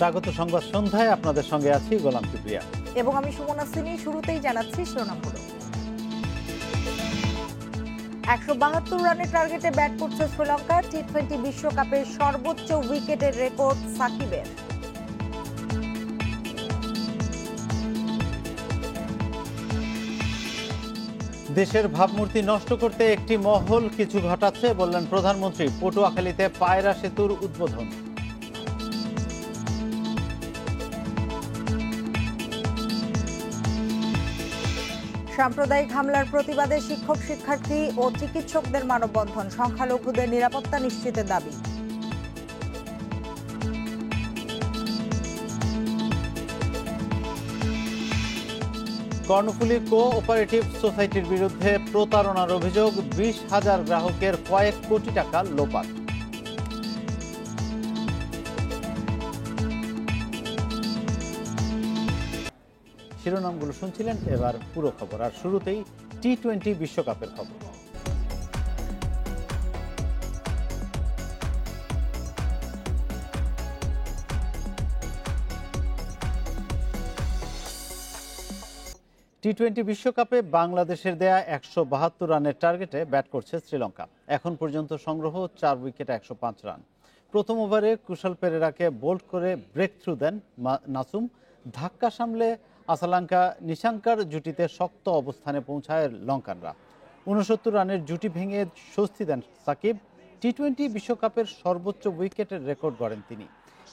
স্বাগত সংবাদ সন্ধ্যায়, আপনাদের সঙ্গে আছি গোলাম কিবরিয়া এবং আমি সুমনা সিনি। শুরুতেই জানাচ্ছি শিরোনামগুলো। 172 রানের টার্গেটে ব্যাট করছে শ্রীলঙ্কা। টি-20 বিশ্বকাপের সর্বোচ্চ উইকেটের রেকর্ড সাকিবের। দেশের ভাবমূর্তি নষ্ট করতে একটি মহল কিছু ঘটাচ্ছে, বললেন প্রধানমন্ত্রী। পটুয়াখালীতে পায়রা সেতুর উদ্বোধন। সাম্প্রদায়িক হামলার প্রতিবাদে শিক্ষক, শিক্ষার্থী ও চিকিৎসকদের মানববন্ধন। সংখ্যালঘুদের নিরাপত্তা নিশ্চিতের দাবি। কর্ণফুলী কো-অপারেটিভ সোসাইটির বিরুদ্ধে প্রতারণার অভিযোগ। 20,000 গ্রাহকের কয়েক কোটি টাকা লোপাট। শিরোনামগুলো শুনছিলেন, এবার পুরো খবর। আর শুরুতেই টি-20 বিশ্বকাপের খবর। টি-20 বিশ্বকাপে বাংলাদেশের দেয়া 172 রানের টার্গেটে ব্যাট করছে শ্রীলঙ্কা। এখন পর্যন্ত সংগ্রহ 4 উইকেটে 105 রান। প্রথম ওভারে কুশল পেরেরাকে বোল্ড করে ব্রেক থ্রু দেন নাসুম। ধাক্কা সামলে আসালাঙ্কা নিশাঙ্কার জুটিতে শক্ত অবস্থানে পৌঁছায় লঙ্কানরা। 69 রানের জুটি ভেঙে স্বস্তি দেন সাকিব। টি-20 বিশ্বকাপের সর্বোচ্চ উইকেটের রেকর্ড গড়েন তিনি।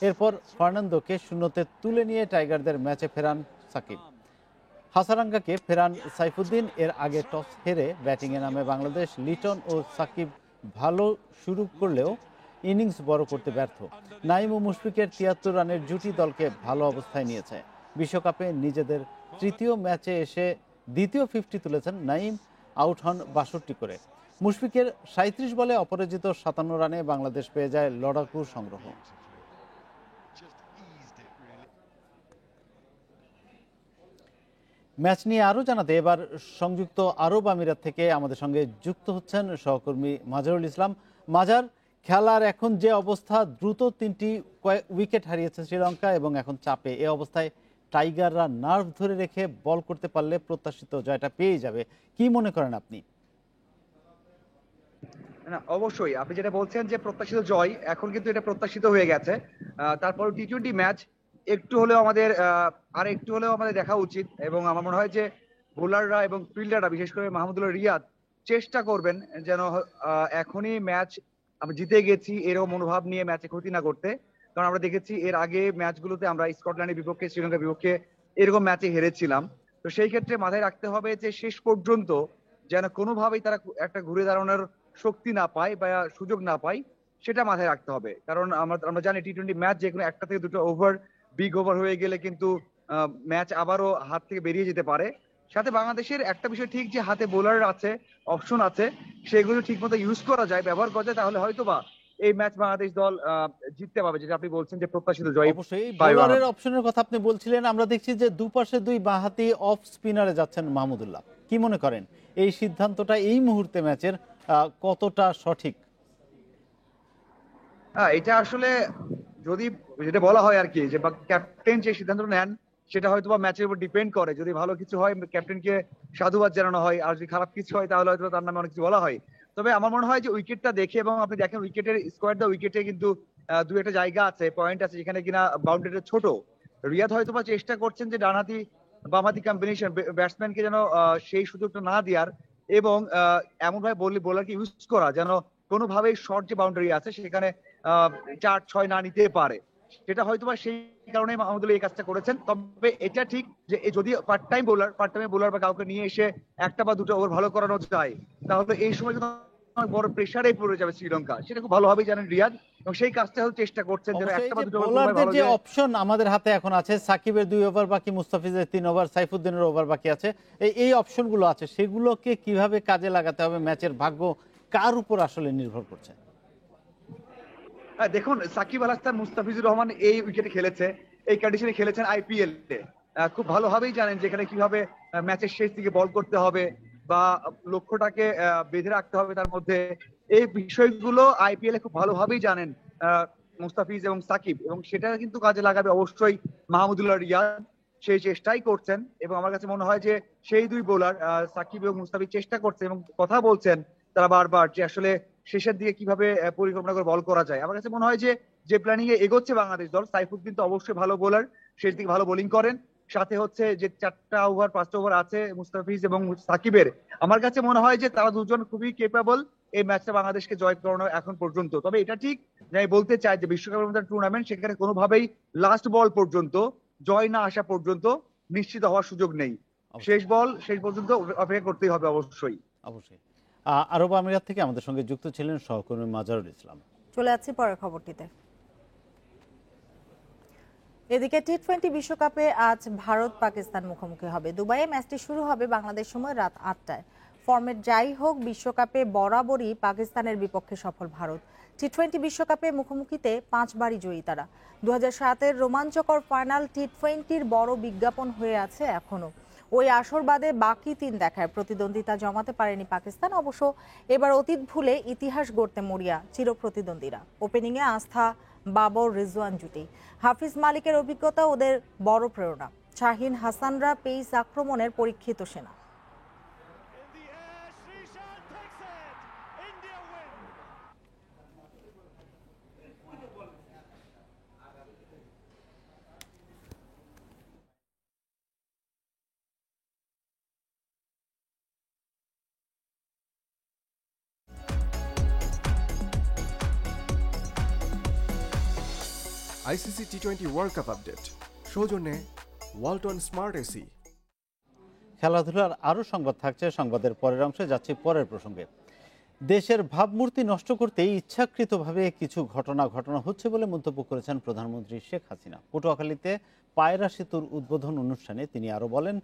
এরপর ফার্নান্দোকে শূন্যতে তুলে নিয়ে টাইগারদের ম্যাচে ফেরান সাকিব। হাসারাঙ্গাকে ফেরান সাইফুদ্দিন। এর আগে টস হেরে ব্যাটিংয়ে নামে বাংলাদেশ। লিটন ও সাকিব ভালো শুরু করলেও ইনিংস বড় করতে ব্যর্থ। নাইম ও মুশফিকের 73 রানের জুটি দলকে ভালো অবস্থায় নিয়েছে। বিশ্বকাপে নিজেদের তৃতীয় ম্যাচে এসে দ্বিতীয় 50 তুলেছেন নাইম। আউট হন 62 করে। মুশফিকের 37 বলে অপরাজিত 57 রানে বাংলাদেশ পেয়ে যায় লড়াকু সংগ্রহ। ম্যাচ নিয়ে আরও জানাতে এবার সংযুক্ত আরব আমিরাত থেকে আমাদের সঙ্গে যুক্ত হচ্ছেন সহকর্মী মাজারুল ইসলাম। মাজার, খেলার এখন যে অবস্থা, দ্রুত 3টি উইকেট হারিয়েছে শ্রীলঙ্কা এবং এখন চাপে। এ অবস্থায় টাইগাররা নার্ভ ধরে রেখে বল করতে পারলে প্রত্যাশিত জয়টা পেয়ে যাবে। কি মনে করেন আপনি? না, অবশ্যই আপনি যেটা বলছেন যে প্রত্যাশিত জয়, এখন কিন্তু এটা প্রত্যাশিত হয়ে গেছে। তারপর টি-20 ম্যাচ একটু হলেও আমাদের দেখা উচিত। এবং আমার মনে হয় যে বোলাররা এবং ফিল্ডাররা, বিশেষ করে মাহমুদুল্লাহ রিয়াদ, চেষ্টা করবেন যেন এখনই ম্যাচ আমরা জিতে গেছি এরকম মনোভাব নিয়ে ম্যাচে ক্ষতি না করতে। কারণ আমরা দেখেছি এর আগে ম্যাচগুলোতে আমরা স্কটল্যান্ডের বিপক্ষে, শ্রীলঙ্কার বিপক্ষে এরকম ম্যাচে হেরেছিলাম। তো সেই ক্ষেত্রে মাথায় রাখতে হবে যে শেষ পর্যন্ত যেন কোনোভাবেই তারা একটা ঘুরে দাঁড়ানোর শক্তি না পায় বা সুযোগ না পায়, সেটা মাথায় রাখতে হবে। কারণ আমরা জানি টি-20 ম্যাচ যে কোনো একটা থেকে দুটো ওভার, বিগ ওভার হয়ে গেলে কিন্তু ম্যাচ আবারও হাত থেকে বেরিয়ে যেতে পারে। সাথে বাংলাদেশের একটা বিষয় ঠিক, যে হাতে বোলার আছে, অপশন আছে, সেগুলো ঠিক মতো ইউজ করা যায়, ব্যবহার করা যায়, তাহলে হয়তো বা এই ম্যাচ বাংলাদেশ দল জিততে পারবে, যেটা আপনি বলছেন যে প্রত্যাশিত জয়। অবশ্যই বোলারের অপশনের কথা আপনি বলছিলেন। আমরা দেখছি যে দুপাশে দুই বাঁহাতি অফ স্পিনারে যাচ্ছেন মাহমুদুল্লাহ। কি মনে করেন এই সিদ্ধান্তটা এই মুহূর্তে ম্যাচের কতটা সঠিক? এটা আসলে যদি যেটা বলা হয় আর কি, যে ক্যাপ্টেন যে সিদ্ধান্ত নেন সেটা হয়তো বা ম্যাচের উপর ডিপেন্ড করে। যদি ভালো কিছু হয় ক্যাপ্টেনকে সাধুবাদ জানানো হয়, আর যদি খারাপ কিছু হয় তাহলে হয়তো তার নামে অনেক কিছু বলা হয়। তবে আমার মনে হয় যে উইকেটটা দেখে, এবং আপনি দেখেন উইকেটের স্কোয়ার দা উইকেটে কিন্তু দু একটা জায়গা আছে, পয়েন্ট আছে যেখানে কিনা বাউন্ডারিটা ছোট। রিয়াদ হয়তো বা চেষ্টা করছেন যে ডানহাতি বামহাতি কম্বিনেশন ব্যাটসম্যানকে যেন সেই সুযোগটা না দেওয়ার, এবং এমন ভাবে বোলারকে ইউজ করা যেন কোনোভাবেই শর্ট যে বাউন্ডারি আছে সেখানে 4-6 না নিতে পারে। সেটা হয়তো বা সেই কারণে মাহমুদুল্লাহ এই কাজটা করেছেন। তবে এটা ঠিক যে যদি পার্ট টাইম বোলার বা কাউকে নিয়ে এসে একটা বা দুটো ওভার ভালো করানো যায়, তাহলে এই সময় কিন্তু বড় প্রেসারে পড়ে যাবে শ্রীলঙ্কা। সেটা খুব ভালোভাবেই জানেন রিয়াদ, এবং সেই কাজটা হয়তো চেষ্টা করছেন যেন একটা বা দুটো বোলারদের যে অপশন আমাদের হাতে এখন আছে, সাকিবের 2 ওভার বাকি, মুস্তাফিজের 3 ওভার, সাইফুদ্দিনের ওভার বাকি আছে, এই অপশনগুলো আছে, সেগুলোকে কিভাবে কাজে লাগাতে হবে? ম্যাচের ভাগ্য কার উপর আসলে নির্ভর করছে? দেখুন, সাকিব আল হাসান, মুস্তাফিজুর রহমান এই উইকেটে খেলেছে, এই কন্ডিশনে খেলেছেন আইপিএল এ। খুব ভালোভাবেই জানেন যেখানে কিভাবে ম্যাচের শেষ দিকে বল করতে হবে বা লক্ষ্যটাকে বেঁধে রাখতে হবে তার মধ্যে। এই বিষয়গুলো আইপিএল এ খুব ভালোভাবেই জানেন মুস্তাফিজ এবং সাকিব, এবং সেটা কিন্তু কাজে লাগাবে অবশ্যই মাহমুদুল্লাহ রিয়াদ। সেই চেষ্টাই করছেন এবং আমার কাছে মনে হয় যে সেই দুই বোলার সাকিব এবং মুস্তাফিজ চেষ্টা করছে এবং কথা বলছেন তারা বারবার যে আসলে শেষের দিকে কিভাবে পরিকল্পনা করে বল করা যায়। আমার কাছে মনে হয় যে যে প্ল্যানিং এ এগোচ্ছে বাংলাদেশ দল, সাইফুদ্দিন তো অবশ্যই ভালো বোলার, শেষ দিকে ভালো বোলিং করেন, সাথে হচ্ছে যে 4টা ওভার 5টা ওভার আছে মুস্তাফিজ এবং সাকিবের, আমার কাছে মনে হয় যে তারা দুজন খুবই কেপেবল এই ম্যাচটা বাংলাদেশকে জয় করানো এখন পর্যন্ত। তবে এটা ঠিক যে আমি বলতে চাই যে বিশ্বকাপের মতো টুর্নামেন্ট, সেখানে কোনোভাবেই লাস্ট বল পর্যন্ত জয় না আসা পর্যন্ত নিশ্চিত হওয়ার সুযোগ নেই। শেষ বল শেষ পর্যন্ত অপেক্ষা করতেই হবে অবশ্যই। অবশ্যই। আরব আমিরাত থেকে আমাদের সঙ্গে যুক্ত ছিলেন সহকর্মী মাজারুল ইসলাম। চলে যাচ্ছি পরের খবরটিতে। এদিকে টি-20 বিশ্বকাপে আজ ভারত পাকিস্তান মুখোমুখি হবে। দুবাইয়ে ম্যাচটি শুরু হবে বাংলাদেশ সময় রাত 8টায়। ফরম্যাট যাই হোক, বিশ্বকাপে বরাবরই পাকিস্তানের বিপক্ষে সফল ভারত। টি-20 বিশ্বকাপে মুখোমুখিতে 5 বারই জয়ী তারা। 2007-এর রোমাঞ্চকর ফাইনাল টি-20-র বড় বিজ্ঞাপন হয়ে আছে এখনো। ওই আসর বাদে বাকি 3 দেখায় প্রতিদ্বন্দ্বিতা জমাতে পারেনি পাকিস্তান। অবশ্য এবার অতীত ভুলে ইতিহাস গড়তে মরিয়া চিরপ্রতিদ্বন্দ্বীরা। ওপেনিংয়ে আস্থা, বাবর, রিজওয়ান জুটি। হাফিজ মালিকের অভিজ্ঞতা ওদের বড় প্রেরণা। শাহিন হাসানরা পেস আক্রমণের পরীক্ষিত সেনা। আইসিসি টি-20 ওয়ার্ল্ড কাপ আপডেট সৌজন্যে ওয়ালটন স্মার্ট এসি। খেলাধুলার আরও সংবাদ থাকছে সংবাদের পরের অংশে। যাচ্ছি পরের প্রসঙ্গে। দেশের ভাবমূর্তি নষ্ট করতে ইচ্ছাকৃতভাবে কিছু ঘটনা হচ্ছে বলে মন্তব্য করেছেন প্রধানমন্ত্রী শেখ হাসিনা। পটুয়াখালীতে পায়রা সেতুর উদ্বোধন অনুষ্ঠানে তিনি আরও বলেন,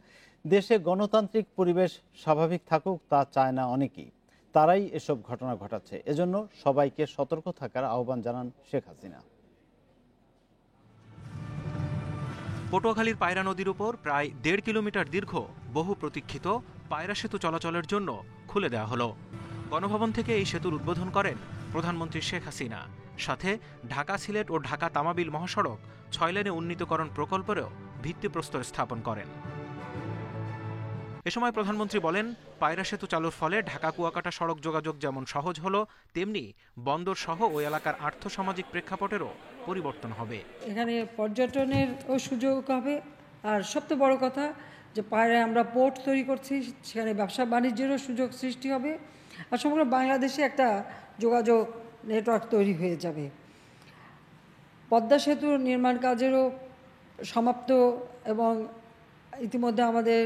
দেশে গণতান্ত্রিক পরিবেশ স্বাভাবিক থাকুক তা চায় না অনেকেই, তারাই এসব ঘটনা ঘটাচ্ছে। এজন্য সবাইকে সতর্ক থাকার আহ্বান জানান শেখ হাসিনা। পটুয়াখালীর পায়রা নদীর উপর প্রায় 1.5 কিলোমিটার দীর্ঘ বহু প্রতীক্ষিত পায়রা সেতু চলাচলের জন্য খুলে দেওয়া হলো। গণভবন থেকে এই সেতুর উদ্বোধন করেন প্রধানমন্ত্রী শেখ হাসিনা। সাথে ঢাকা সিলেট ও ঢাকা তামাবিল মহাসড়ক 6 লেনে উন্নীতকরণ প্রকল্পেরও ভিত্তিপ্রস্তর স্থাপন করেন। এ সময় প্রধানমন্ত্রী বলেন, পায়রা সেতু চালুর ফলে ঢাকা কুয়াকাটা সড়ক যোগাযোগ যেমন সহজ হলো, তেমনি বন্দর সহ ওই এলাকার আর্থসামাজিক প্রেক্ষাপটেরও পরিবর্তন হবে। এখানে পর্যটনেরও সুযোগ হবে, আর সবচেয়ে বড় কথা যে পায়রায় আমরা পোর্ট তৈরি করছি, সেখানে ব্যবসা বাণিজ্যেরও সুযোগ সৃষ্টি হবে, আর সমগ্র বাংলাদেশে একটা যোগাযোগ নেটওয়ার্ক তৈরি হয়ে যাবে। পদ্মা সেতুর নির্মাণ কাজেরও সমাপ্ত এবং ইতিমধ্যে আমাদের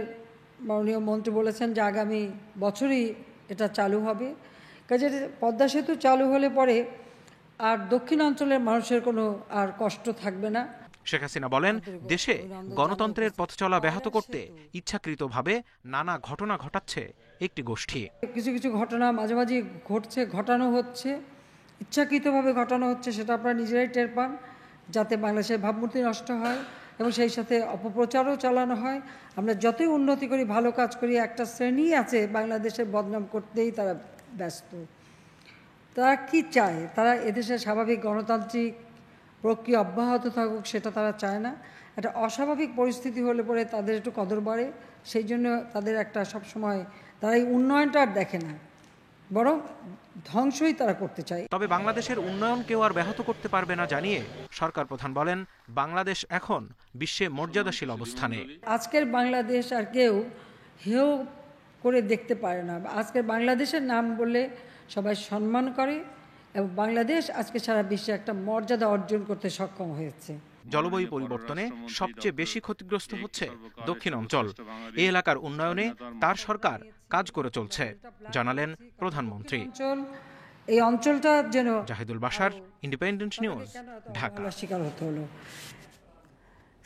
মাননীয় মন্ত্রী বলেছেন যে আগামী বছরই এটা চালু হবে। কাজে পদ্মা সেতু চালু হলে পরে আর দক্ষিণাঞ্চলের মানুষের কোনো আর কষ্ট থাকবে না। শেখ হাসিনা বলেন, দেশে গণতন্ত্রের পথ চলা ব্যাহত করতে ইচ্ছাকৃতভাবে নানা ঘটনা ঘটাচ্ছে একটি গোষ্ঠী। কিছু কিছু ঘটনা মাঝে মাঝে ঘটছে, ঘটানো হচ্ছে, ইচ্ছাকৃতভাবে ঘটানো হচ্ছে, সেটা আপনারা নিজেরাই টের পান, যাতে বাংলাদেশের ভাবমূর্তি নষ্ট হয় এবং সেই সাথে অপপ্রচারও চালানো হয়। আমরা যতই উন্নতি করি, ভালো কাজ করি, একটা শ্রেণী আছে বাংলাদেশের বদনাম করতেই তারা ব্যস্ত। তারা কি চায়? তারা এদেশের স্বাভাবিক গণতান্ত্রিক প্রক্রিয়া অব্যাহত থাকুক, সেটা তারা চায় না। একটা অস্বাভাবিক পরিস্থিতি হলে পরে তাদের একটু কদর বাড়ে, সেই জন্য তাদের একটা সবসময় তারা এই উন্নয়নটা আর দেখে না, বরং ধ্বংসই তারা করতে চায়। তবে বাংলাদেশের উন্নয়ন কেউ আর ব্যাহত করতে পারবে না জানিয়ে সরকার প্রধান বলেন, বাংলাদেশ এখন বিশ্বে মর্যাদাশীল অবস্থানে। আজকের বাংলাদেশ আর কেউ হেয় করে দেখতে পারে না। আজকের বাংলাদেশের নাম বললে সবাই সম্মান করে এবং বাংলাদেশ আজকে সারা বিশ্বে একটা মর্যাদা অর্জন করতে সক্ষম হয়েছে। জলবায়ু পরিবর্তনে সবচেয়ে বেশি ক্ষতিগ্রস্ত হচ্ছে দক্ষিণ অঞ্চল। এই এলাকার উন্নয়নে তার সরকার কাজ করে চলছে, জানালেন প্রধানমন্ত্রী। এই অঞ্চলটা যেন জাহিদুল বাশার, ইন্ডিপেন্ডেন্ট নিউজ, ঢাকা। শিকার হতে হলো।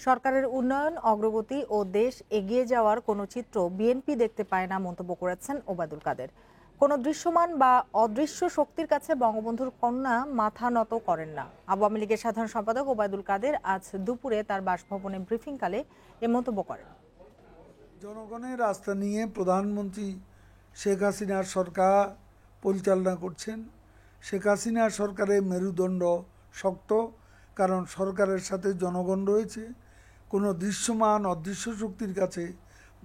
সরকারের উন্নয়ন, অগ্রগতি ও দেশ এগিয়ে যাওয়ার কোনো চিত্র বিএনপি দেখতে পায় না মন্তব্য করেছেন ওবায়দুল কাদের। কোনো দৃশ্যমান বা অদৃশ্য শক্তির কাছে বঙ্গবন্ধুর কন্যা মাথা নত করেন না। আওয়ামী লীগের সাধারণ সম্পাদক ওবায়দুল কাদের আজ দুপুরে তার বাসভবনে ব্রিফিংকালে এ মন্তব্য করেন। জনগণের আস্থা নিয়ে প্রধানমন্ত্রী শেখ হাসিনার সরকার পরিচালনা করছেন। শেখ হাসিনার সরকারের মেরুদণ্ড শক্ত, কারণ সরকারের সাথে জনগণ রয়েছে। কোনো দৃশ্যমান অদৃশ্য শক্তির কাছে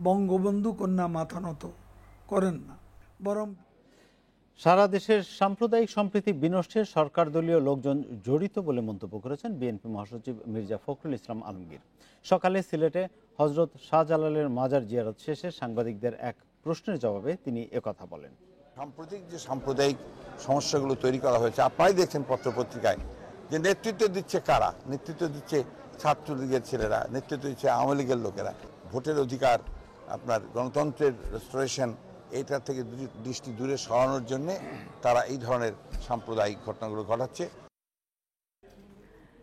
বঙ্গবন্ধু কন্যা মাথা নত করেন না, বরং সারা দেশের সাম্প্রদায়িক সম্প্রীতি বিনষ্টে সরকার দলীয় লোকজন জড়িত বলে মন্তব্য করেছেন বিএনপি মহাসচিব মির্জা ফখরুল ইসলাম আলমগীর। সকালে সিলেটে হযরত শাহজালালের মাজার জিয়ারত শেষে সাংবাদিকদের এক প্রশ্নের জবাবে তিনি একথা বলেন। সাম্প্রতিক যে সাম্প্রদায়িক সমস্যাগুলো তৈরি করা হয়েছে, আপনারাই দেখছেন পত্রপত্রিকায় যে নেতৃত্ব দিচ্ছে কারা, নেতৃত্ব দিচ্ছে ছাত্রলীগের ছেলেরা, নেতৃত্ব দিচ্ছে আওয়ামী লীগের লোকেরা। ভোটের অধিকার, আপনার গণতন্ত্রের রেস্টোরেশন, এইটার থেকে দৃষ্টি দূরে সরানোর জন্য তারা এই ধরনের সাম্প্রদায়িক ঘটনাগুলো ঘটাচ্ছে।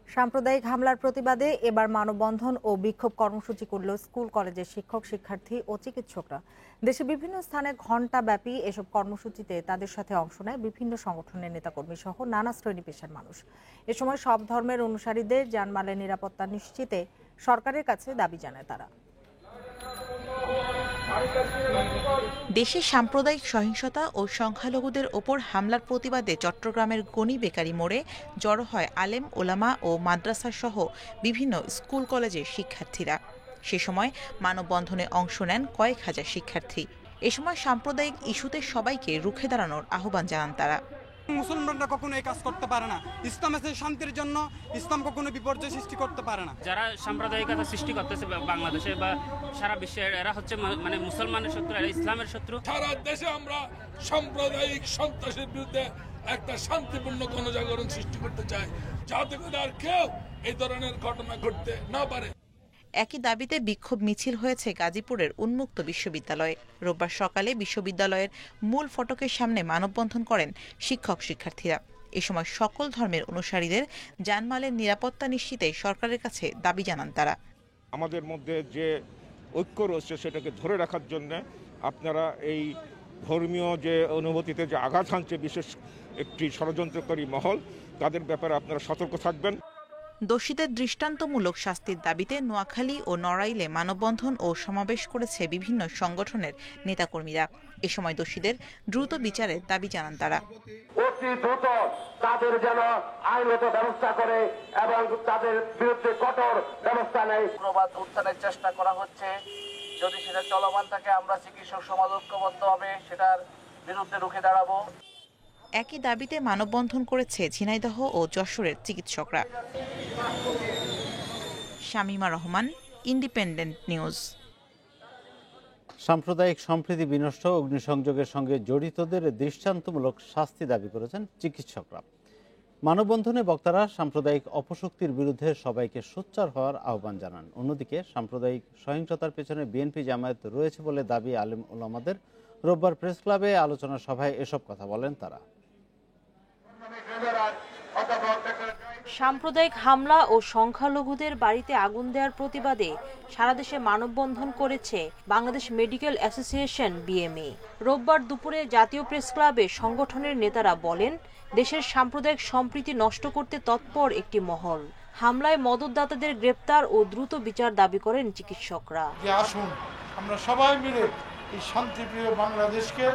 সাম্প্রদায়িক হামলার প্রতিবাদে এবার মানববন্ধন ও বিক্ষোভ কর্মসূচি করল স্কুল কলেজের শিক্ষক, শিক্ষার্থী ও চিকিৎসকরা। দেশে বিভিন্ন স্থানে ঘণ্টাব্যাপী এসব কর্মসূচিতে তাদের সাথে অংশ নেয় বিভিন্ন সংগঠনের নেতাকর্মী সহ নানা শ্রেণী পেশার মানুষ। এ সময় সব ধর্মের অনুসারীদের জানমালের নিরাপত্তা নিশ্চিতে সরকারের কাছে দাবি জানায় তারা। দেশে সাম্প্রদায়িক সহিংসতা ও সংখ্যালঘুদের ওপর হামলার প্রতিবাদে চট্টগ্রামের গনি বেকারি মোড়ে জড়ো হয় আলেম, ওলামা ও মাদ্রাসা সহ বিভিন্ন স্কুল কলেজের শিক্ষার্থীরা। সে সময় মানববন্ধনে অংশ নেন কয়েক হাজার শিক্ষার্থী। এ সময় সাম্প্রদায়িক ইস্যুতে সবাইকে রুখে দাঁড়ানোর আহ্বান জানান তারা। মুসলমানরা কখনো এই কাজ করতে পারে না। ইসলাম আছে শান্তির জন্য, ইসলাম কখনো বিপর্যয় সৃষ্টি করতে পারে না। যারা সাম্প্রদায়িকতা সৃষ্টি করতেছে বাংলাদেশে বা সারা বিশ্বে, এরা হচ্ছে মানে মুসলমানের শত্রু, এরা ইসলামের শত্রু। সারা দেশে আমরা সাম্প্রদায়িক সন্ত্রাসের বিরুদ্ধে একটা শান্তিপূর্ণ গণজাগরণ সৃষ্টি করতে চাই, যাতে করে আর কেউ এই ধরনের ঘটনা ঘটতে না পারে। একই দাবিতে বিক্ষোভ মিছিল হয়েছে গাজীপুরের উন্মুক্ত বিশ্ববিদ্যালয়ে। রোববার সকালে বিশ্ববিদ্যালয়ের মূল ফটকের সামনে মানববন্ধন করেন শিক্ষক, শিক্ষার্থীরা। এ সময় সকল ধর্মের অনুসারীদের জানমালের নিরাপত্তা নিশ্চিতে সরকারের কাছে দাবি জানান তারা। আমাদের মধ্যে যে ঐক্য রয়েছে সেটাকে ধরে রাখার জন্য আপনারা এই ধর্মীয় যে অনুভূতিতে যে আঘাত হানছে বিশেষ একটি ষড়যন্ত্রকারী মহল, তাদের ব্যাপারে আপনারা সতর্ক থাকবেন। দোষীদের দৃষ্টান্তমূলক শাস্তির দাবিতে নোয়াখালী ও নড়াইলে মানববন্ধন ও সমাবেশ করেছে বিভিন্ন সংগঠনের নেতাকর্মীরা। এ সময় দোষীদের দ্রুত বিচারের দাবি জানান তারা। অতি দ্রুত তাদের যেন আইনত ব্যবস্থা করে এবং তাদের বিরুদ্ধে কঠোর ব্যবস্থা নেয়। প্রবাদ উত্থানের চেষ্টা করা হচ্ছে, যদি সেটা চলমান থাকে আমরা চিকিৎসক সমাজ ঐক্যবদ্ধ হবে সেটার বিরুদ্ধে রুখে দাঁড়াবো। একই দাবিতে মানববন্ধন করেছে ঝিনাইদহ ও যশোরের চিকিৎসকরা। Shamima Rahman, independent news. সাম্প্রদায়িক সম্প্রীতি বিনষ্ট, অগ্নিসংযোগের সঙ্গে জড়িতদের দৃষ্টান্তমূলক শাস্তি দাবি করেছেন চিকিৎসকরা। মানববন্ধনে বক্তারা সাম্প্রদায়িক অপশক্তির বিরুদ্ধে সবাইকে সোচ্চার হওয়ার আহ্বান জানান। অন্যদিকে সাম্প্রদায়িক সহিংসতার পেছনে বিএনপি জামায়াত রয়েছে বলে দাবি আলেম ওলামাদের। রোববার প্রেস ক্লাবে আলোচনা সভায় এসব কথা বলেন তারা। সাম্প্রদায়িক হামলা ও সংখ্যালঘুদের বাড়িতে আগুন দেওয়ার প্রতিবাদে সারা দেশে মানববন্ধন করেছে বাংলাদেশ মেডিকেল অ্যাসোসিয়েশন বিএমএ। রোববার দুপুরে জাতীয় প্রেস ক্লাবে সংগঠনের নেতারা বলেন, দেশের সাম্প্রদায়িক সম্প্রীতি নষ্ট করতে তৎপর একটি মহল। হামলায় মদতদাতাদের গ্রেপ্তার ও দ্রুত বিচার দাবি করেন চিকিৎসকরা। আসুন আমরা সবাই মিলে এই শান্তিপ্রিয় বাংলাদেশকে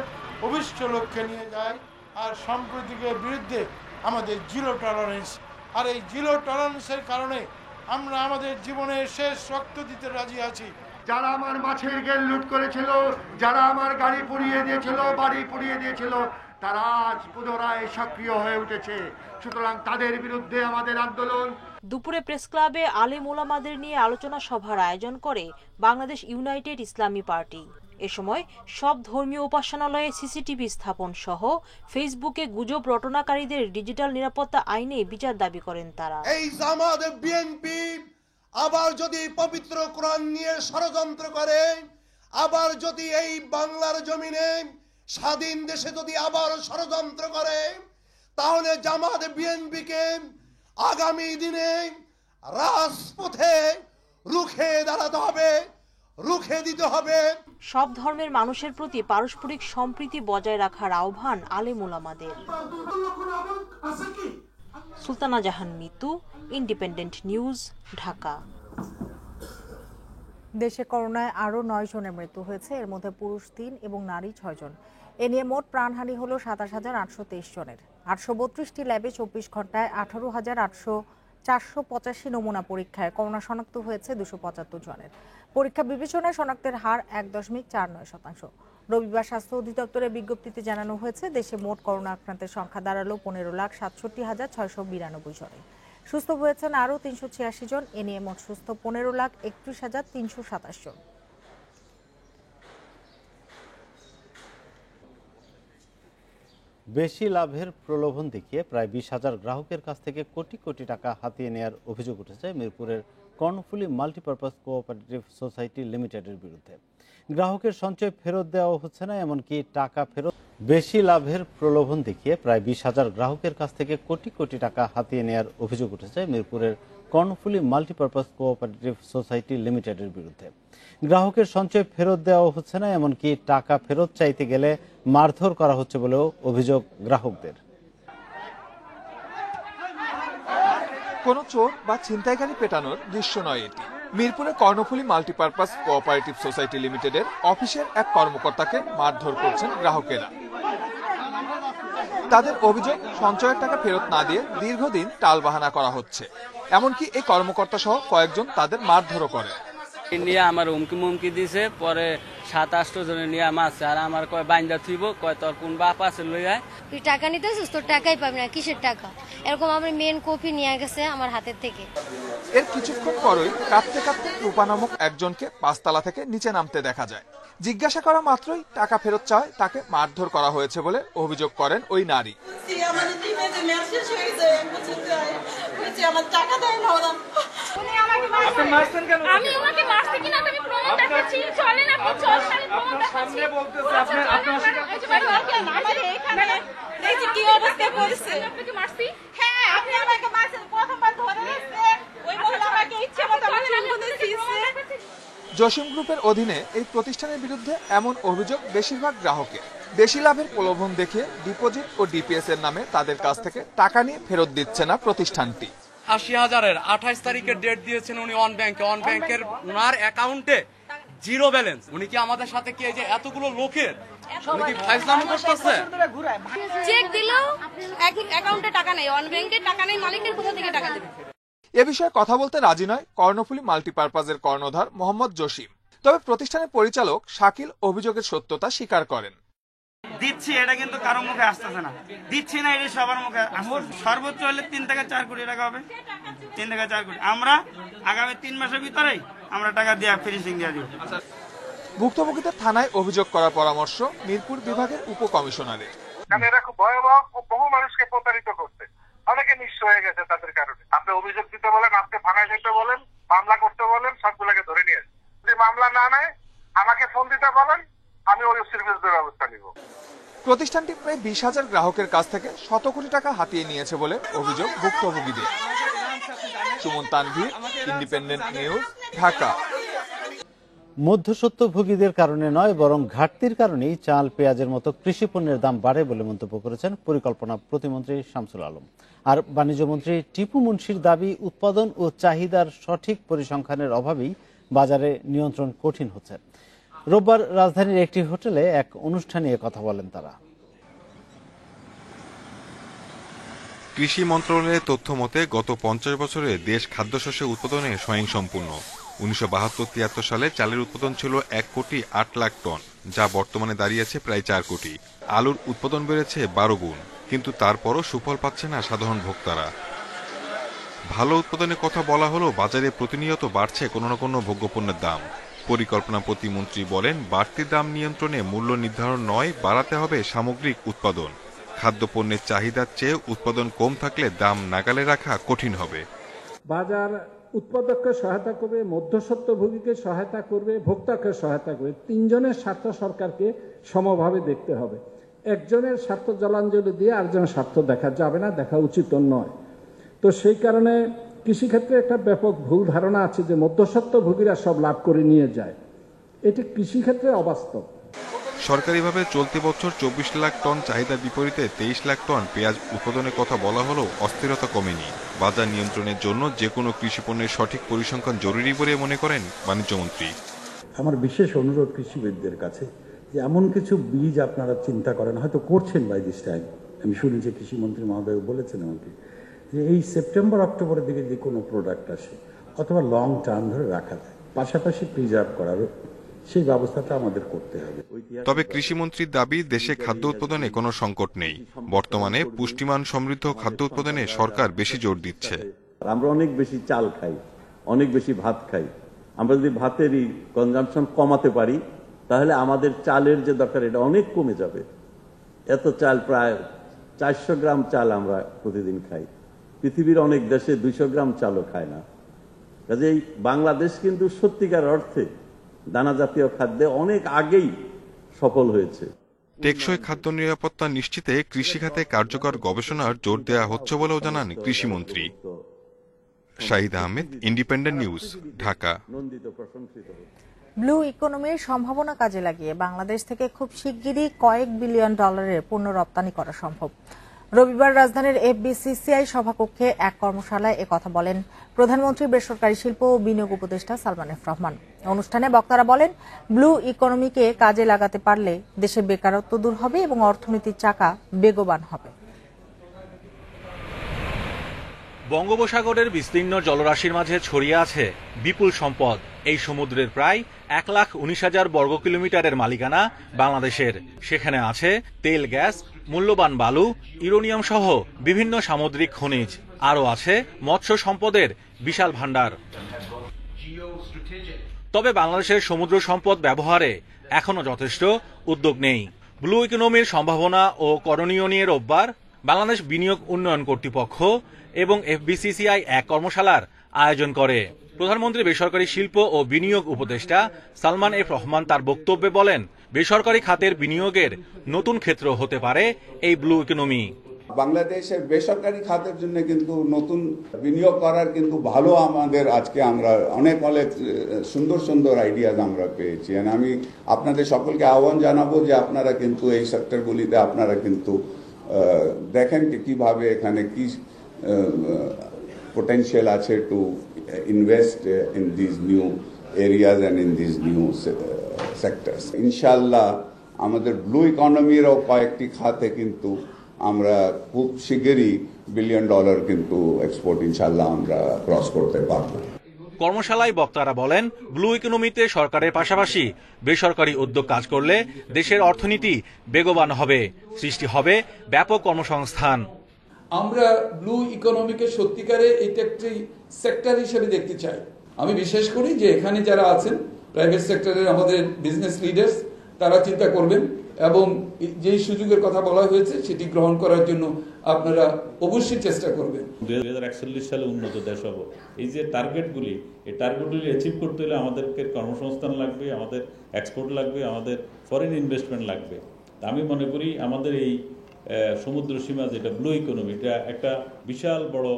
অভিষ্ট লক্ষ্যে নিয়ে যাই, আর সম্প্রীতির বিরুদ্ধে আমাদের জিরো টলারেন্স। আর এই জিরো টলারেন্সের কারণে আমরা আমাদের জীবনের শেষ রক্ত দিতে রাজি আছি। যারা আমার মাছের গেল লুট করেছিল, যারা আমার গাড়ি পুড়িয়ে দিয়েছিল, বাড়ি পুড়িয়ে দিয়েছিল, তারা আজ পুনরায় সক্রিয় হয়ে উঠেছে। সুতরাং তাদের বিরুদ্ধে আমাদের আন্দোলন। দুপুরে প্রেস ক্লাবে আলেম ওলামাদের নিয়ে আলোচনা সভার আয়োজন করে বাংলাদেশ ইউনাইটেড ইসলামী পার্টি। এ সময় সব ধর্মীয় উপাসনালয়ে সিসিটিভি স্থাপন সহ ফেসবুকে গুজব রটনাকারীদের ডিজিটাল নিরাপত্তা আইনে বিচার দাবি করেন তারা। এই জামাত বিএনপি আবার যদি পবিত্র কোরআন নিয়ে ষড়যন্ত্র করে, আবার যদি এই বাংলার জমিনে স্বাধীন দেশে যদি আবার ষড়যন্ত্র করে, তাহলে জামাত বিএনপিকে আগামী দিনে রাজপথে রুখে দাঁড়াতে হবে, রুখে দিতে হবে। সব ধর্মের মানুষের প্রতি পারস্পরিক সম্প্রীতি বজায় রাখার আহ্বান আলেম ওলামাদের। সুলতানা জাহান মিতু, ইন্ডিপেন্ডেন্ট নিউজ, ঢাকা। দেশে করোনায় আরও 9 জনের মৃত্যু হয়েছে, এর মধ্যে পুরুষ 3 এবং নারী 6 জন। এ নিয়ে মোট প্রাণহানি হল 27,823 জনের। 832টি ল্যাবে 24 ঘন্টায় 18,800 485 নমুনা পরীক্ষায় করোনা শনাক্ত হয়েছে 275 জনের। পরীক্ষা বিবেচনায় শনাক্তের হার 1.49%। রবিবার স্বাস্থ্য অধিদপ্তরের বিজ্ঞপ্তিতে জানানো হয়েছে দেশে মোট করোনা আক্রান্তের সংখ্যা দাঁড়ালো 15,67,692 জনে। সুস্থ হয়েছেন আরও 386 জন। এ নিয়ে মোট সুস্থ 15,31,327 জন। বেশি লাভের প্রলোভন দেখিয়ে প্রায় 20,000 গ্রাহকের কাছ থেকে কোটি কোটি টাকা হাতিয়ে নেওয়ার অভিযোগ উঠেছে মিরপুরের কর্ণফুলী মাল্টিপারপাস কোঅপারেটিভ সোসাইটি লিমিটেডের বিরুদ্ধে। গ্রাহকের সঞ্চয় ফেরত দেওয়া হচ্ছে না, এমনকি টাকা ফেরত। বেশি লাভের প্রলোভন দেখিয়ে প্রায় 20,000 গ্রাহকের কাছ থেকে কোটি কোটি টাকা হাতিয়ে নেওয়ার অভিযোগ উঠেছে মিরপুরের কর্ণফুলী মাল্টিপারপাস কোঅপারেটিভ সোসাইটি লিমিটেডের বিরুদ্ধে। গ্রাহকের সঞ্চয় ফেরত দেওয়া হচ্ছে না, এমনকি টাকা ফেরত চাইতে গেলে মারধর করা হচ্ছে বলেও অভিযোগ গ্রাহকদের। কোনো চোর বা ছিনতাইকারী পেটানোর দৃশ্য নয় এটি। মিরপুরে কর্ণফুলী মাল্টিপারপাস কোঅপারেটিভ সোসাইটি লিমিটেডের অফিসের এক কর্মকর্তাকে মারধর করছেন গ্রাহকেরা। তাদের অভিযোগ, সঞ্চয়ের টাকা ফেরত না দিয়ে দীর্ঘদিন টালবাহানা করা হচ্ছে। এমনকি এই কর্মকর্তা সহ কয়েকজন তাদের মারধরও করে। নিয়ে আমার হুমকি দিছে, পরে 7-8 জনে নিয়ে মারছে। আর আমার কয় বাইন্দা থুইব, কয় তোর কোন বাপ আছে লই আয়। তুই টাকা নিতেছিস, তোর টাকাই পাবি না। কিসের টাকা? এরকম আমার মেন কপি নিয়ে গেছে আমার হাতের থেকে। এর কিছুক্ষণ পরই কাঁপতে কাঁপতে রূপা নামক একজনকে 5 তলা থেকে নিচে নামতে দেখা যায়। জিজ্ঞাসা করা মাত্রই টাকা ফেরত চায় তাকে মারধর করা হয়েছে বলে অভিযোগ করেন ওই নারী। জসিম গ্রুপের অধীনে এই প্রতিষ্ঠানের বিরুদ্ধে এমন অভিযোগ বেশিরভাগ গ্রাহকের। বেশি লাভের প্রলোভন দেখে ডিপোজিট ও ডিপিএস এর নামে তাদের কাছ থেকে টাকা নিয়ে ফেরত দিচ্ছে না প্রতিষ্ঠানটি। 80,000-এর 28 তারিখের ডেট দিয়েছেন উনি অন ব্যাংকের ওনার অ্যাকাউন্টে জিরো ব্যালেন্স। উনি কি আমাদের সাথে কি এই যে এতগুলো লোকের উনি কি ফাইজলামি করতেছে? চেক দিলেও অ্যাকাউন্টে টাকা নেই, অন ব্যাংকে টাকা নেই, মালিকের কোথা থেকে টাকা দেবে? এ বিষয়ে কথা বলতে রাজি নয় কর্ণফুলী মাল্টিপারপাসের কর্ণধার মোহাম্মদ জসিম। তবে প্রতিষ্ঠানের পরিচালক শাকিল অভিযোগের সত্যতা স্বীকার করেন। দিচ্ছি, এটা কিন্তু কারো মুখে আসতেছে না। দিচ্ছি না, এটা সবার মুখে আসতেছে। সর্বোচ্চ হলে 3 থেকে 4 কোটি টাকা হবে। 3 থেকে 4 কোটি আমরা আগামী 3 মাসের ভিতরেই আমরা টাকা দিয়ে ফিনিশিং দিয়ে দিব। ভুক্তভোগীদের থানায় অভিযোগ করার পরামর্শ মিরপুর বিভাগের উপকমিশনারের। এরা খুব ভয়াবহ, বহু মানুষকে প্রতারিত করছে, অনেকে নিঃস্ব হয়ে গেছে তাদের কারণে। আপনি অভিযোগ দিতে বলেন, আপনি থানায় যেতে বলেন, মামলা করতে বলেন, সবগুলোকে ধরে নিয়ে আসেন। যদি মামলা না নেয় আমাকে ফোন দিতে বলেন, আমি ওই সিরিয়াসভাবে ব্যবস্থা নিব। প্রতিষ্ঠানটি প্রায় 20,000 গ্রাহকের কাছ থেকে 100 কোটি টাকা হাতিয়ে নিয়েছে বলে অভিযোগ ভুক্তভোগীদের। Suman Tanvir, Independent News, Dhaka. মধ্যস্বত্বভোগীদের কারণে নয়, বরং ঘাটতির কারণেই চাল, পেঁয়াজের মতো কৃষি পণ্যের দাম বাড়ে বলে মন্তব্য করেছেন পরিকল্পনা প্রতিমন্ত্রী শামসুল আলম। আর বাণিজ্যমন্ত্রী টিপু মুন্সির দাবি, উৎপাদন ও চাহিদার সঠিক পরিসংখ্যানের অভাবেই বাজারে নিয়ন্ত্রণ কঠিন হচ্ছে। রোববার রাজধানীর একটি হোটেলে এক অনুষ্ঠানে কথা বলেন তারা। কৃষি মন্ত্রণালয়ের তথ্য মতে গত 50 বছরে দেশ খাদ্যশস্য উৎপাদনে স্বয়ংসম্পূর্ণ। 1972-73 সালে চালের উৎপাদন ছিল 1,08 লাখ টন, যা বর্তমানে দাঁড়িয়েছে প্রায় 4 কোটি। আলুর উৎপাদন বেড়েছে 12 গুণ, কিন্তু তারপরও সুফল পাচ্ছে না সাধারণ ভোক্তারা। ভালো উৎপাদনের কথা বলা হলেও বাজারে প্রতিনিয়ত বাড়ছে কোনো না কোনো ভোগ্যপণ্যের দাম। পরিকল্পনা প্রতিমন্ত্রী বলেন, বাড়তি দাম নিয়ন্ত্রণে মূল্য নির্ধারণ নয়, বাড়াতে হবে সামগ্রিক উৎপাদন। খাদ্যপণ্যের চাহিদার চেয়ে উৎপাদন কম থাকলে দাম নাগালে রাখা কঠিন হবে। বাজার উৎপাদককে সহায়তা করবে, মধ্যস্বত্বভোগীকে সহায়তা করবে, ভোক্তাকে সহায়তা করবে। তিনজনের স্বার্থ সরকারকে সমভাবে দেখতে হবে। একজনের স্বার্থ জলাঞ্জলি দিয়ে আরেকজনের স্বার্থ দেখা যাবে না, দেখা উচিত নয়। তো সেই কারণে কৃষিক্ষেত্রে একটা ব্যাপক ভুল ধারণা আছে যে মধ্যস্বত্বভোগীরা সব লাভ করে নিয়ে যায়। এটি কৃষিক্ষেত্রে অবাস্তব। সরকারিভাবে চলতি বছর 24 লাখ টন চাহিদার বিপরীতে 23 লাখ টন পেঁয়াজ উৎপাদনের কথা বলা হলেও অস্থিরতা কমেনি। বাজার নিয়ন্ত্রণের জন্য যে কোনো কৃষি পণ্যের সঠিক পরিসংখ্যান জরুরি বলে মনে করেন বাণিজ্যমন্ত্রী। আমার বিশেষ অনুরোধ কৃষিবিদদের কাছে যে এমন কিছু বীজ আপনারা চিন্তা করেন, হয়তো করছেন বাই দিস টাইম, আমি শুনি যে কৃষিমন্ত্রী মহোদয় বলেছেন আমাকে, যে এই সেপ্টেম্বর অক্টোবরের দিকে যে কোনো প্রোডাক্ট আসে অথবা লং টার্ম ধরে রাখা যায়, পাশাপাশি প্রিজার্ভ করার সেই ব্যবস্থাটা আমাদের করতে হবে। তবে কৃষিমন্ত্রীর দাবি, দেশে খাদ্য উৎপাদনে কোনো সংকট নেই। বর্তমানে পুষ্টিমান সমৃদ্ধ খাদ্য উৎপাদনে সরকার বেশি জোর দিচ্ছে। আমরা অনেক বেশি চাল খাই, অনেক বেশি ভাত খাই। আমরা যদি ভাতেরই কনজাম্পশন কমাতে পারি তাহলে আমাদের চালের যে দরকার এটা অনেক কমে যাবে। এত চাল, প্রায় 400 গ্রাম চাল আমরা প্রতিদিন খাই। পৃথিবীর অনেক দেশে 200 গ্রাম চালও খায় না। কাজেই বাংলাদেশ কিন্তু সত্যিকার অর্থে দানা জাতীয় খাদ্যে অনেক আগেই সফল হয়েছে। টেকসই খাদ্য নিরাপত্তা নিশ্চিতে কৃষিখাতে কার্যকর গবেষণার জোর দেওয়া হচ্ছে বলেও জানান কৃষিমন্ত্রী। Shahid Ahmed, Independent News, Dhaka. Blue ইকোনমির সম্ভাবনা কাজে লাগিয়ে বাংলাদেশ থেকে খুব শিগগিরই কয়েক বিলিয়ন ডলারের পণ্য রপ্তানি করা সম্ভব। রবিবার রাজধানীর FBCCI সভাকক্ষে এক কর্মশালায় একথা বলেন প্রধানমন্ত্রী বেসরকারি শিল্প ও বিনিয়োগ উপদেষ্টা সালমান এফ রহমান। অনুষ্ঠানে বক্তারা বলেন, ব্লু ইকোনমিকে কাজে লাগাতে পারলে দেশে বেকারত্ব দূর হবে এবং অর্থনীতির চাকা বেগবান হবে। বঙ্গোপসাগরের বিস্তীর্ণ জলরাশির মাঝে ছড়িয়ে আছে বিপুল সম্পদ। এই সমুদ্রের প্রায় 1,19,000 বর্গ কিলোমিটারের মালিকানা বাংলাদেশের। সেখানে আছে তেল, গ্যাস, মূল্যবান বালু, ইউরেনিয়াম সহ বিভিন্ন সামুদ্রিক খনিজ। আরও আছে মৎস্য সম্পদের বিশাল ভাণ্ডার। তবে বাংলাদেশের সমুদ্র সম্পদ ব্যবহারে এখনো যথেষ্ট উদ্যোগ নেই। ব্লু ইকোনমির সম্ভাবনা ও করণীয় নিয়ে রোববার বাংলাদেশ বিনিয়োগ উন্নয়ন কর্তৃপক্ষ এবং FBCCI এক কর্মশালার আয়োজন করে। প্রধানমন্ত্রী বেসরকারি শিল্প ও বিনিয়োগ উপদেষ্টা সালমান এফ রহমান তার বক্তব্যে বলেন, বেসরকারি খাতের বিনিয়োগের নতুন ক্ষেত্র হতে পারে এই ব্লু ইকোনমি। বাংলাদেশের বেসরকারি খাতের জন্য কিন্তু নতুন বিনিয়োগ করার কিন্তু ভালো আমাদের আজকে আমরা অনেক সুন্দর সুন্দর আইডিয়াজ আমরা পেয়েছি। আমি আপনাদের সকলকে আহ্বান জানাবো যে আপনারা কিন্তু এই সেক্টরগুলিতে আপনারা কিন্তু দেখেন কিভাবে এখানে কি potential আছে to invest in these new areas and in these new sectors. ইনশাআল্লাহ আমাদের ব্লু ইকোনমিরও কয়েকটি খাতে কিন্তু আমরা খুব শিগগিরই বিলিয়ন ডলার কিন্তু এক্সপোর্ট ইনশাআল্লাহ আমরা ক্রস করতে পারবো। কর্মশালায় বক্তারা বলেন, ব্লু ইকোনমিতে সরকারের পাশাপাশি বেসরকারি উদ্যোগ কাজ করলে দেশের অর্থনীতি বেগবান হবে, সৃষ্টি হবে ব্যাপক কর্মসংস্থান। আমরা ব্লু ইকোনমিকে সত্যিকারে এটা একটি সেক্টর হিসেবে দেখতে চাই। আমি বিশ্বাস করি যে এখানে যারা আছেন প্রাইভেট সেক্টরের আমাদের বিজনেস লিডার্স তারা চিন্তা করবেন এবং যেই সুযোগের কথা বলা হয়েছে সেটি গ্রহণ করার জন্য আপনারা অবশ্যই চেষ্টা করবেন। 2041 সালে উন্নত দেশ হব, এই যে টার্গেটগুলি, এই টার্গেটগুলি অ্যাচিভ করতে হলে আমাদেরকে কর্মসংস্থান লাগবে, আমাদের এক্সপোর্ট লাগবে, আমাদের ফরেন ইনভেস্টমেন্ট লাগবে। আমি মনে করি আমাদের এই সমুদ্র সীমা যেটা ব্লু ইকোনমি, এটা একটা বিশাল বড়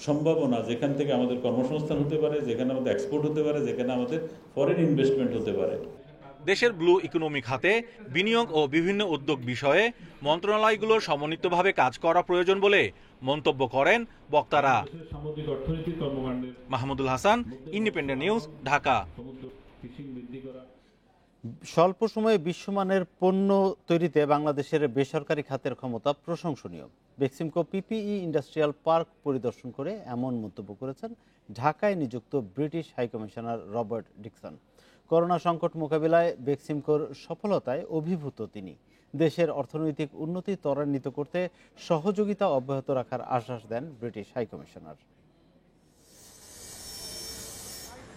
সম্ভাবনা, যেখান থেকে আমাদের কর্মসংস্থান হতে পারে, যেখানে আমাদের এক্সপোর্ট হতে পারে, যেখানে আমাদের ফরেন ইনভেস্টমেন্ট হতে পারে। দেশের ব্লু ইকোনমি খাতে বিনিয়োগ ও বিভিন্ন উদ্যোগ বিষয়ে মন্ত্রণালয়গুলোর সমন্বিতভাবে কাজ করা প্রয়োজন বলে মন্তব্য করেন বক্তারা। Mahmudul Hasan, independent News, Dhaka. স্বল্প সময়ে বিশ্বমানের পণ্য তৈরিতে বাংলাদেশের বেসরকারি খাতের ক্ষমতা প্রশংসনীয়। বেক্সিমকো পিপিই ইন্ডাস্ট্রিয়াল পার্ক পরিদর্শন করে এমন মন্তব্য করেছেন ঢাকায় নিযুক্ত British high commissioner Robert Dickson. Corona সংকট মোকাবিলায় বেক্সিমকোর সফলতায় অভিভূত তিনি। দেশের অর্থনৈতিক উন্নতি ত্বরান্বিত করতে সহযোগিতা অব্যাহত রাখার আশ্বাস দেন ব্রিটিশ হাইকমিশনার।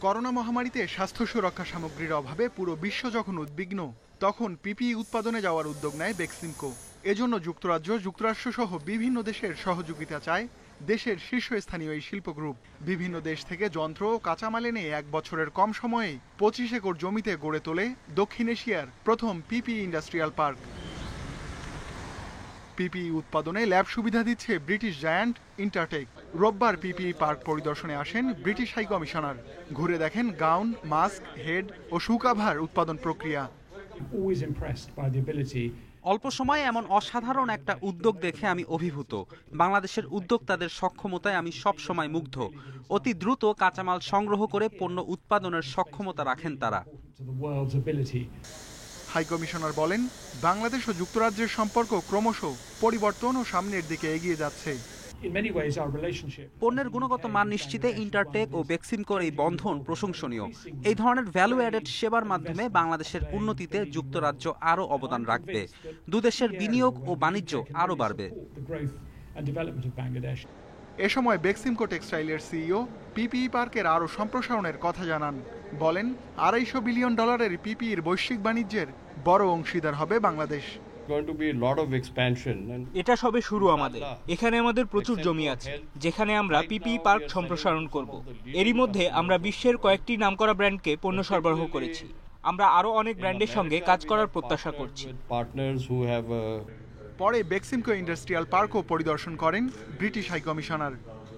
করোনা মহামারীতে স্বাস্থ্য সুরক্ষা সামগ্রীর অভাবে পুরো বিশ্ব যখন উদ্বিগ্ন, তখন পিপিই উৎপাদনে যাওয়ার উদ্যোগ নেয় বেক্সিমকো। এজন্য যুক্তরাজ্য, যুক্তরাষ্ট্র সহ বিভিন্ন দেশের সহযোগিতা চায় দেশের শীর্ষস্থানীয় এই শিল্প গ্রুপ। বিভিন্ন দেশ থেকে যন্ত্র ও কাঁচামাল এনে 1 বছরের কম সময়ে 25 একর জমিতে গড়ে তোলে দক্ষিণ এশিয়ার প্রথম পিপিই ইন্ডাস্ট্রিয়াল পার্ক। পিপিই উৎপাদনে ল্যাব সুবিধা দিচ্ছে ব্রিটিশ জায়ান্ট ইন্টারটেক। রোববার পিপিই পার্ক পরিদর্শনে আসেন ব্রিটিশ হাইকমিশনার। ঘুরে দেখেন গাউন, মাস্ক, হেড ও শু কাভার উৎপাদন প্রক্রিয়া। অল্প সময়ে এমন অসাধারণ একটা উদ্যোগ দেখে আমি অভিভূত। বাংলাদেশের উদ্যোক্তাদের সক্ষমতায় আমি সব সময় মুগ্ধ। অতি দ্রুত কাঁচামাল সংগ্রহ করে পণ্য উৎপাদনের সক্ষমতা রাখেন তারা। হাইকমিশনার বলেন, বাংলাদেশ ও যুক্তরাজ্যের সম্পর্ক ক্রমশ পরিবর্তন ও সামনের দিকে এগিয়ে যাচ্ছে। পণ্যের গুণগত মান নিশ্চিতে ইন্টারটেক ও বেক্সিমকোর এই বন্ধন প্রশংসনীয়। এই ধরনের ভ্যালু অ্যাডেড সেবার মাধ্যমে বাংলাদেশের উন্নতিতে যুক্তরাজ্য আরও অবদান রাখবে। দুদেশের বিনিয়োগ ও বাণিজ্য আরও বাড়বে। এ সময় বেক্সিমকো টেক্সটাইলের সিইও পিপিই পার্কের আরও সম্প্রসারণের কথা জানান। বলেন, $250 বিলিয়ন পিপিইর বৈশ্বিক বাণিজ্যের বড় অংশীদার হবে বাংলাদেশ। এটা সবে শুরু আমাদের। এখানে আমাদের প্রচুর জমি আছে যেখানে আমরা পিপিই পার্ক সম্প্রসারণ করব। এরই মধ্যে আমরা বিশ্বের কয়েকটি নামকরা ব্র্যান্ডকে পণ্য সরবরাহ করেছি। আমরা আরও অনেক ব্র্যান্ডের সঙ্গে কাজ করার প্রত্যাশা করছি। পরে বেক্সিমকো ইন্ডাস্ট্রিয়াল পার্কও পরিদর্শন করেন ব্রিটিশ হাইকমিশনার।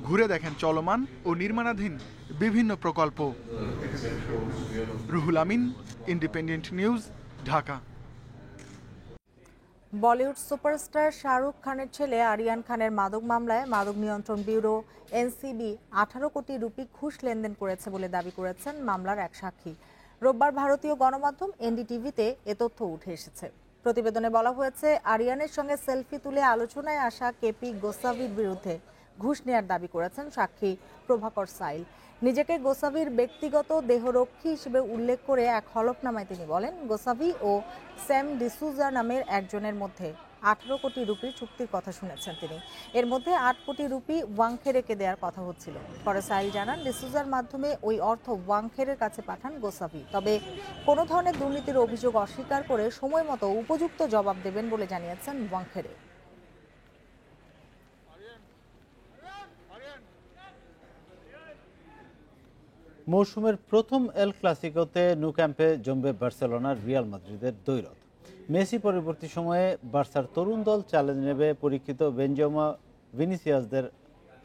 ঘুরে দেখেন চলমান ও নির্মাণাধীন বিভিন্ন প্রকল্প। Ruhul Amin, Independent News, Dhaka. Bollywood superstar Shahrukh খানের ছেলে আরিয়ান খানের মাদক মামলায় মাদক নিয়ন্ত্রণ ব্যুরো এনসিবি 18 কোটি রুপি ঘুষ লেনদেন করেছে বলে দাবি করেছেন মামলার এক সাক্ষী। রোববার ভারতীয় গণমাধ্যম এনডিটিভিতে এ তথ্য উঠে এসেছে। প্রতিবেদনে বলা হয়েছে, আরিয়ানের সঙ্গে সেলফি তুলে আলোচনায় আসা কেপি গোসাভির বিরুদ্ধে ঘুষ নেয়ার দাবি করেছেন সাক্ষী প্রভাকর সাইল। নিজেকে গোসাভির ব্যক্তিগত দেহরক্ষী হিসেবে উল্লেখ করে এক হলফনামায় তিনি বলেন, গোসাভি ও স্যাম ডিসুজা নামের একজনের মধ্যে 18 কোটি রুপির চুক্তির কথা শুনেছেন তিনি। এর মধ্যে 8 কোটি রুপি ওয়াংখেড়েকে দেওয়ার কথা হচ্ছিল। পরে সাইল জানান, ডিসুজার মাধ্যমে ওই অর্থ ওয়াংখেড়ের কাছে পাঠান গোসাভি। তবে কোনো ধরনের দুর্নীতির অভিযোগ অস্বীকার করে সময় মতো উপযুক্ত জবাব দেবেন বলে জানিয়েছেন ওয়াংখেড়ে। মৌসুমের প্রথম এল ক্লাসিকোতে ন্যু ক্যাম্পে জমবে বার্সেলোনার রিয়াল মাদ্রিদের দ্বৈরথ। মেসি পরবর্তী সময়ে বার্সার তরুণ দল চ্যালেঞ্জ নেবে পরীক্ষিত বেনজেমা ভিনিসিয়াসদের।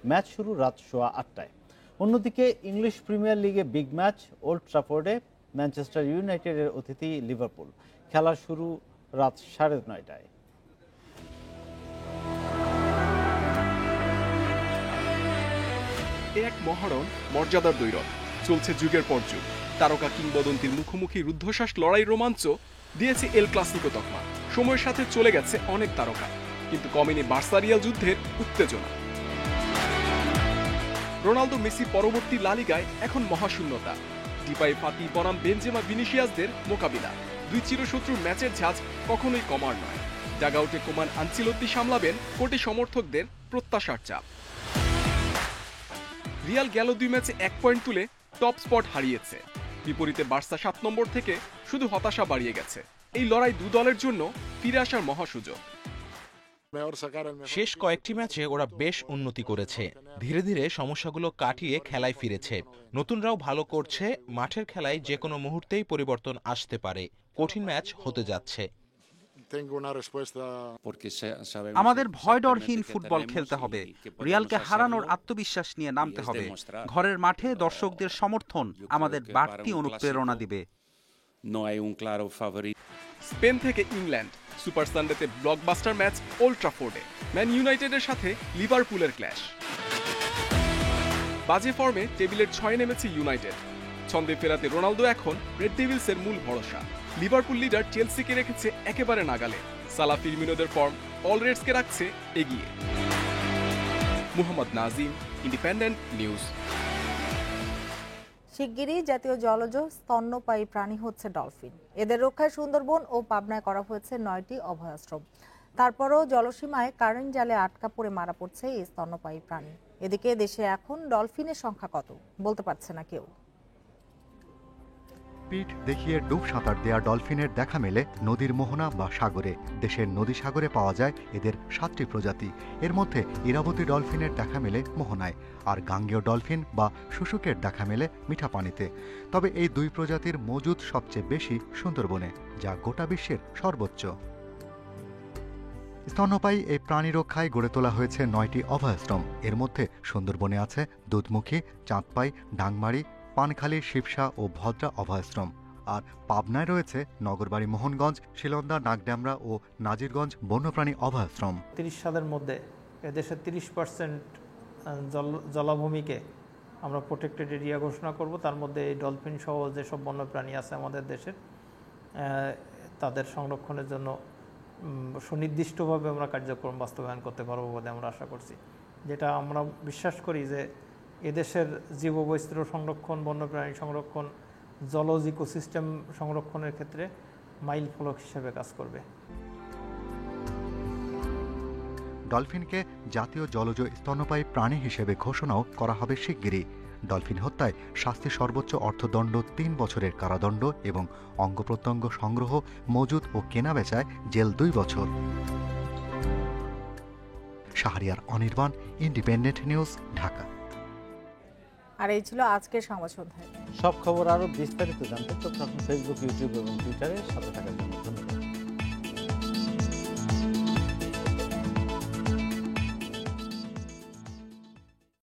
ম্যাচ শুরু রাত 8:15টায়। অন্যদিকে ইংলিশ প্রিমিয়ার লিগে বিগ ম্যাচ ওল্ড ট্রাফোর্ডে ম্যানচেস্টার ইউনাইটেডের অতিথি লিভারপুল। খেলা শুরু রাত 9:30টায়। এক মহারণ, মর্যাদার দ্বৈরথ চলছে যুগের পর যুগ। তারকা কিংবদন্তির মুখোমুখি রুদ্ধশ্বাস লড়াই রোমাঞ্চ দিয়েছে এল ক্লাসিকো তকমা। সময়ের সাথে চলে গেছে অনেক তারকা, কিন্তু কমেনি বার্সা রিয়াল যুদ্ধের উত্তেজনা। রোনালদো মেসি পরবর্তী লা লিগায় এখন মহাশূন্যতা। ডিপাই ফাতি বনাম বেনজেমা ভিনিসিয়াসদের মোকাবিলা। দুই চিরশত্রুর ম্যাচের ঝাঁজ কখনোই কমার নয়। জাগাউটে কোমান আনচিলত্তি সামলাবেন কোটি সমর্থকদের প্রত্যাশার চাপ। রিয়াল গেল 2 ম্যাচে 1 পয়েন্ট তুলে টপ স্পট হারিয়েছে। বিপরীতে বার্সা 7 নম্বর থেকে শুধু হতাশা বাড়িয়ে গেছে। এই লড়াই দু দলের জন্য ফিরে আসার মহাসুযোগ। শেষ কয়েকটি ম্যাচে ওরা বেশ উন্নতি করেছে। ধীরে ধীরে সমস্যাগুলো কাটিয়ে খেলায় ফিরেছে। নতুনরাও ভালো করছে। মাঠের খেলায় যে কোনো মুহূর্তেই পরিবর্তন আসতে পারে। কঠিন ম্যাচ হতে যাচ্ছে। আমাদের ভয়ডরহীন ফুটবল খেলতে হবে। রিয়ালকে হারানোর আত্মবিশ্বাস নিয়ে নামতে হবে। ঘরের মাঠে দর্শকদের সমর্থন আমাদের বাড়তি অনুপ্রেরণা দিবে। স্পেন থেকে ইংল্যান্ড সুপার সানডেতে ব্লকবাস্টার ম্যাচ ওল্ড ট্রাফোর্ডে ম্যান ইউনাইটেডের সাথে লিভারপুলের ক্ল্যাশ। বাজে ফর্মে টেবিলের 6 নেমেছে ইউনাইটেড। ছন্দে ফেরাতে রোনালদো এখন রেড ডেভিলসের মূল ভরসা। লিভারপুল লিডার চেলসিকে রেখেছে একেবারে নাগালে। সালা ফিরমিনোদের ফর্ম অল রেডসকে রাখছে এগিয়ে। Muhammad Nazim, independent news. শিগগিরই জাতীয় জলজ স্তন্যপায়ী প্রাণী হচ্ছে ডলফিন। এদের রক্ষায় সুন্দরবন ও পাবনায় করা হয়েছে 9টি অভয়াশ্রম। তারপরও জলসীমায় কারেন্ট জালে আটকা পড়ে মারা পড়ছে এই স্তন্যপায়ী প্রাণী। এদিকে দেশে এখন ডলফিনের সংখ্যা কত বলতে পারছে না কেউ। পিঠ দেখিয়ে ডুব সাঁতার দেয়া ডলফিনের দেখা মেলে নদীর মোহনা বা সাগরে। দেশের নদী সাগরে পাওয়া যায় এদের 7টি প্রজাতি। এর মধ্যে ইরাবতী ডলফিনের দেখা মেলে মোহনায়, আর গাঙ্গেয় ডলফিন বা শুশুকের দেখা মেলে মিঠা পানিতে। তবে এই 2 প্রজাতির মজুদ সবচেয়ে বেশি সুন্দরবনে, যা গোটা বিশ্বের সর্বোচ্চ। স্তন্যপায়ী এই প্রাণী রক্ষায় গড়ে তোলা হয়েছে 9টি অভয়াশ্রম। এর মধ্যে সুন্দরবনে আছে দুধমুখী, চাঁদপাই, ডাংমারি, পানখালী, শিবসা ও ভদ্রা অভয়াশ্রম। আর পাবনায় রয়েছে নগরবাড়ি, মোহনগঞ্জ, শিলন্দা, নাগডামরা ও নাজিরগঞ্জ বন্যপ্রাণী অভয়াশ্রম। 30 সালের মধ্যে এদেশের 30% জলাভূমিকে আমরা প্রোটেক্টেড এরিয়া ঘোষণা করব। তার মধ্যে এই ডলফিন সহ যেসব বন্যপ্রাণী আছে আমাদের দেশের, তাদের সংরক্ষণের জন্য সুনির্দিষ্টভাবে আমরা কার্যক্রম বাস্তবায়ন করতে পারবো বলে আমরা আশা করছি। যেটা আমরা বিশ্বাস করি যে এদেশের জীববৈচিত্র্য সংরক্ষণ, বন্যপ্রাণী সংরক্ষণ, জলজ ইকোসিস্টেম সংরক্ষণের ক্ষেত্রে মাইল ফলক হিসেবে কাজ করবে। ডলফিনকে জাতীয় জলজ স্তন্যপায়ী প্রাণী হিসেবে ঘোষণাও করা হবে শিগগিরই। ডলফিন হত্যায় শাস্তি সর্বোচ্চ অর্থদণ্ড 3 বছরের কারাদণ্ড এবং অঙ্গ প্রত্যঙ্গ সংগ্রহ, মজুত ও কেনাবেচায় জেল 2 বছর। Shahriar Anirban, Independent News, Dhaka. আর এই ছিল আজকের সংবাদ সন্ধ্যায়। সব খবর আরো বিস্তারিত জানতে চোখ রাখুন ফেসবুক, ইউটিউব এবং টুইটারে। সাথে থাকার জন্য